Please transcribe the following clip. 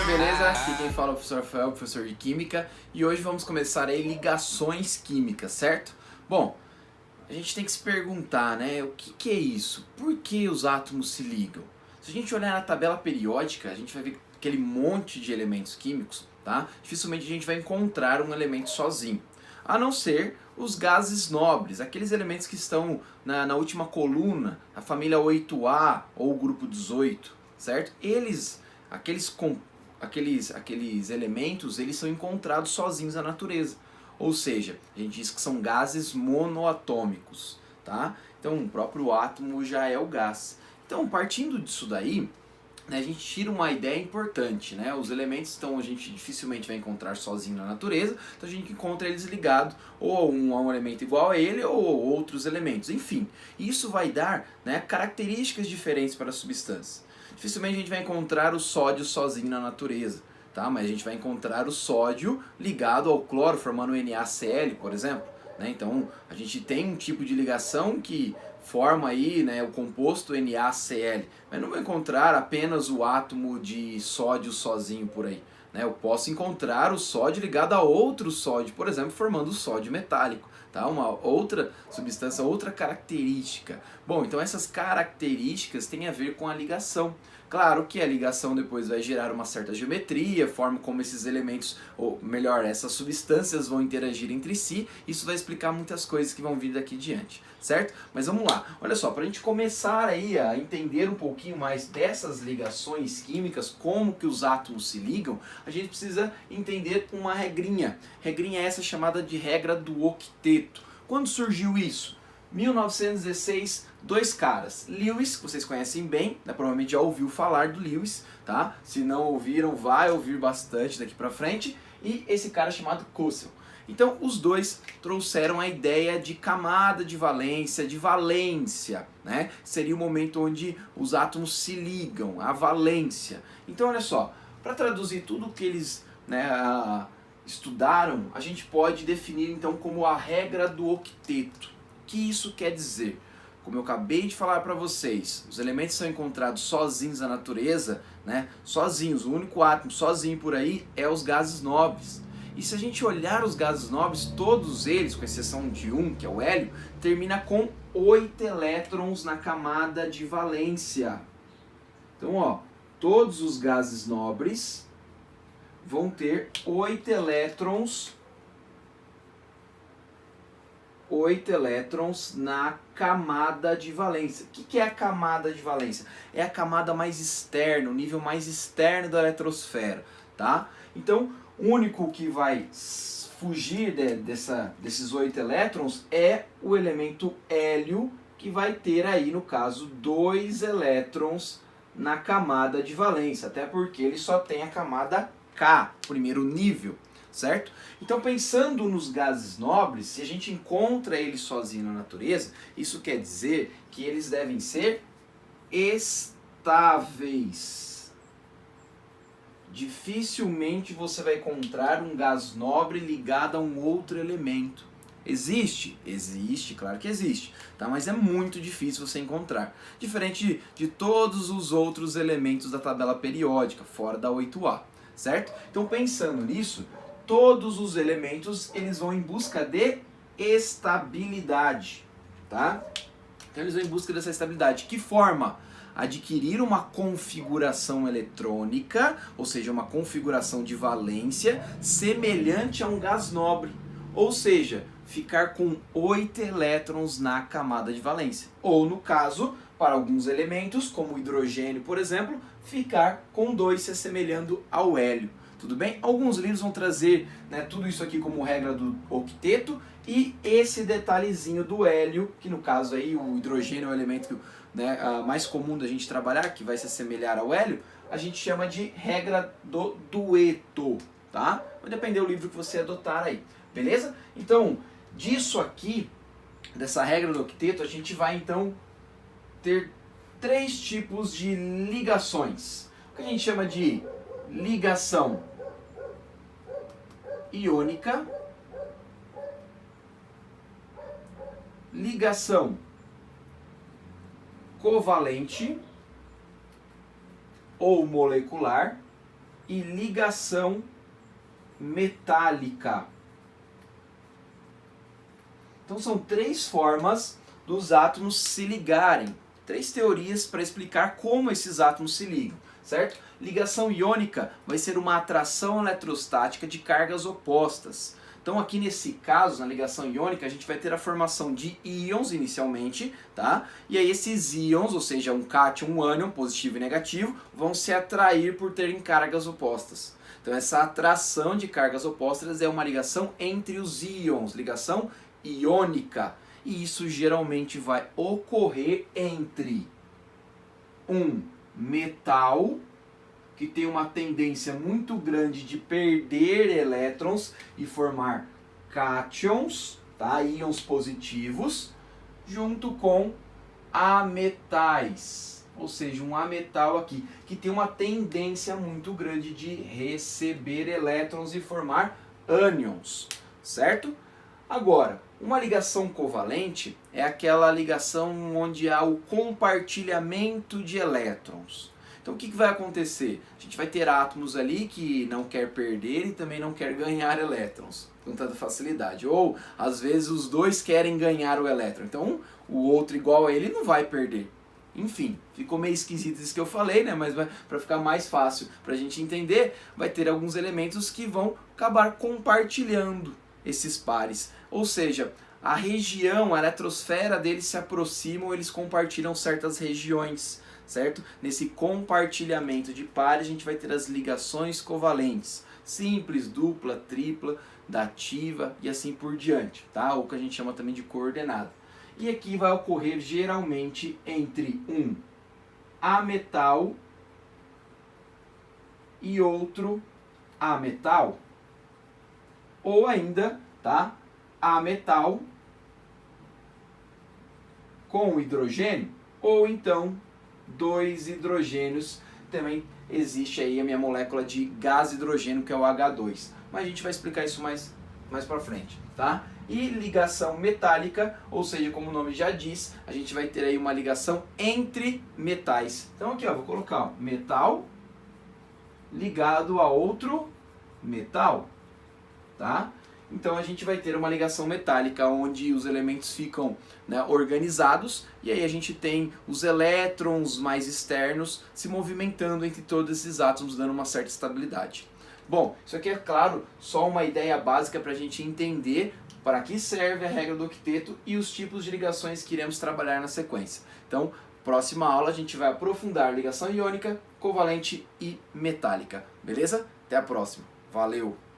beleza? Aqui quem fala é o professor Rafael, professor de Química, e hoje vamos começar aí ligações químicas, certo? Bom, a gente tem que se perguntar, né, o que é isso? Por que os átomos se ligam? Se a gente olhar na tabela periódica, a gente vai ver aquele monte de elementos químicos, tá? Dificilmente a gente vai encontrar um elemento sozinho, a não ser os gases nobres, aqueles elementos que estão na última coluna, a família 8A ou o grupo 18, certo? Aqueles elementos, eles são encontrados sozinhos na natureza. Ou seja, a gente diz que são gases monoatômicos, tá? Então o próprio átomo já é o gás. Então, partindo disso daí, né, a gente tira uma ideia importante, né? Os elementos a gente dificilmente vai encontrar sozinho na natureza, então a gente encontra eles ligados ou a um elemento igual a ele ou outros elementos, enfim. Isso vai dar, né, características diferentes para a substância. Dificilmente a gente vai encontrar o sódio sozinho na natureza, tá? Mas a gente vai encontrar o sódio ligado ao cloro, formando o NaCl, por exemplo. Né? Então a gente tem um tipo de ligação que forma aí, né, o composto NaCl, mas não vou encontrar apenas o átomo de sódio sozinho por aí. Né? Eu posso encontrar o sódio ligado a outro sódio, por exemplo, formando o sódio metálico. Tá? Uma outra substância, outra característica. Bom, então essas características têm a ver com a ligação. Claro que a ligação depois vai gerar uma certa geometria, forma como esses elementos, ou melhor, essas substâncias vão interagir entre si. Isso vai explicar muitas coisas que vão vir daqui diante, certo? Mas vamos lá, olha só, para a gente começar aí a entender um pouquinho mais dessas ligações químicas, como que os átomos se ligam, a gente precisa entender uma regrinha. Regrinha essa chamada de regra do octeto. Quando surgiu isso? 1916, dois caras, Lewis, que vocês conhecem bem, né, provavelmente já ouviu falar do Lewis, tá? Se não ouviram, vai ouvir bastante daqui pra frente, e esse cara chamado Cossel. Então, os dois trouxeram a ideia de camada de valência, né? Seria o momento onde os átomos se ligam, a valência. Então, olha só, para traduzir tudo o que eles, né, estudaram, a gente pode definir então como a regra do octeto. O que isso quer dizer? Como eu acabei de falar para vocês, os elementos são encontrados sozinhos na natureza, né? Sozinhos, o único átomo sozinho por aí é os gases nobres. E se a gente olhar os gases nobres, todos eles, com exceção de um, que é o hélio, termina com 8 elétrons na camada de valência. Então, ó, todos os gases nobres vão ter 8 elétrons na camada de valência. O que é a camada de valência? É a camada mais externa, o nível mais externo da eletrosfera, tá? Então, o único que vai fugir desses 8 elétrons é o elemento hélio, que vai ter aí, no caso, 2 elétrons na camada de valência, até porque ele só tem a camada K, primeiro nível. Certo? Então, pensando nos gases nobres, se a gente encontra eles sozinhos na natureza, isso quer dizer que eles devem ser estáveis. Dificilmente você vai encontrar um gás nobre ligado a um outro elemento. Existe? Existe, claro que existe, tá? Mas é muito difícil você encontrar. Diferente de todos os outros elementos da tabela periódica, fora da 8A, certo? Então, pensando nisso, todos os elementos eles vão em busca de estabilidade, tá? Então eles vão em busca dessa estabilidade. Que forma? Adquirir uma configuração eletrônica, ou seja, uma configuração de valência semelhante a um gás nobre. Ou seja, ficar com 8 elétrons na camada de valência. Ou no caso, para alguns elementos, como o hidrogênio, por exemplo, ficar com 2 se assemelhando ao hélio. Tudo bem? Alguns livros vão trazer, né, tudo isso aqui como regra do octeto e esse detalhezinho do hélio, que no caso aí o hidrogênio é o elemento, né, mais comum da gente trabalhar, que vai se assemelhar ao hélio, a gente chama de regra do dueto, tá? Vai depender do livro que você adotar aí, beleza? Então, disso aqui, dessa regra do octeto, a gente vai então ter 3 tipos de ligações. O que a gente chama de ligação iônica, ligação covalente ou molecular e ligação metálica. Então são 3 formas dos átomos se ligarem. 3 teorias para explicar como esses átomos se ligam, certo? Ligação iônica vai ser uma atração eletrostática de cargas opostas. Então aqui nesse caso, na ligação iônica, a gente vai ter a formação de íons inicialmente, tá? E aí esses íons, ou seja, um cátion e um ânion, positivo e negativo, vão se atrair por terem cargas opostas. Então essa atração de cargas opostas é uma ligação entre os íons, ligação iônica. E isso geralmente vai ocorrer entre um metal que tem uma tendência muito grande de perder elétrons e formar cátions, tá? Íons positivos, junto com ametais, ou seja, um ametal aqui, que tem uma tendência muito grande de receber elétrons e formar ânions, certo? Agora, uma ligação covalente é aquela ligação onde há o compartilhamento de elétrons. Então o que vai acontecer? A gente vai ter átomos ali que não quer perder e também não quer ganhar elétrons com tanta facilidade. Ou às vezes os dois querem ganhar o elétron. Então o outro igual a ele não vai perder. Enfim, ficou meio esquisito isso que eu falei, né? Mas para ficar mais fácil para a gente entender, vai ter alguns elementos que vão acabar compartilhando esses pares. Ou seja, a região, a eletrosfera deles se aproximam, eles compartilham certas regiões, certo? Nesse compartilhamento de pares a gente vai ter as ligações covalentes, simples, dupla, tripla, dativa e assim por diante, tá? Ou que a gente chama também de coordenada. E aqui vai ocorrer geralmente entre um ametal e outro ametal, ou ainda, tá? Ametal com hidrogênio, ou então 2 hidrogênios. Também existe aí a minha molécula de gás hidrogênio, que é o H2. Mas a gente vai explicar isso mais para frente, tá? E ligação metálica, ou seja, como o nome já diz, a gente vai ter aí uma ligação entre metais. Então aqui, ó, vou colocar ó, metal ligado a outro metal, tá? Então a gente vai ter uma ligação metálica onde os elementos ficam, né, organizados e aí a gente tem os elétrons mais externos se movimentando entre todos esses átomos, dando uma certa estabilidade. Bom, isso aqui é claro só uma ideia básica para a gente entender para que serve a regra do octeto e os tipos de ligações que iremos trabalhar na sequência. Então, próxima aula a gente vai aprofundar ligação iônica, covalente e metálica. Beleza? Até a próxima. Valeu!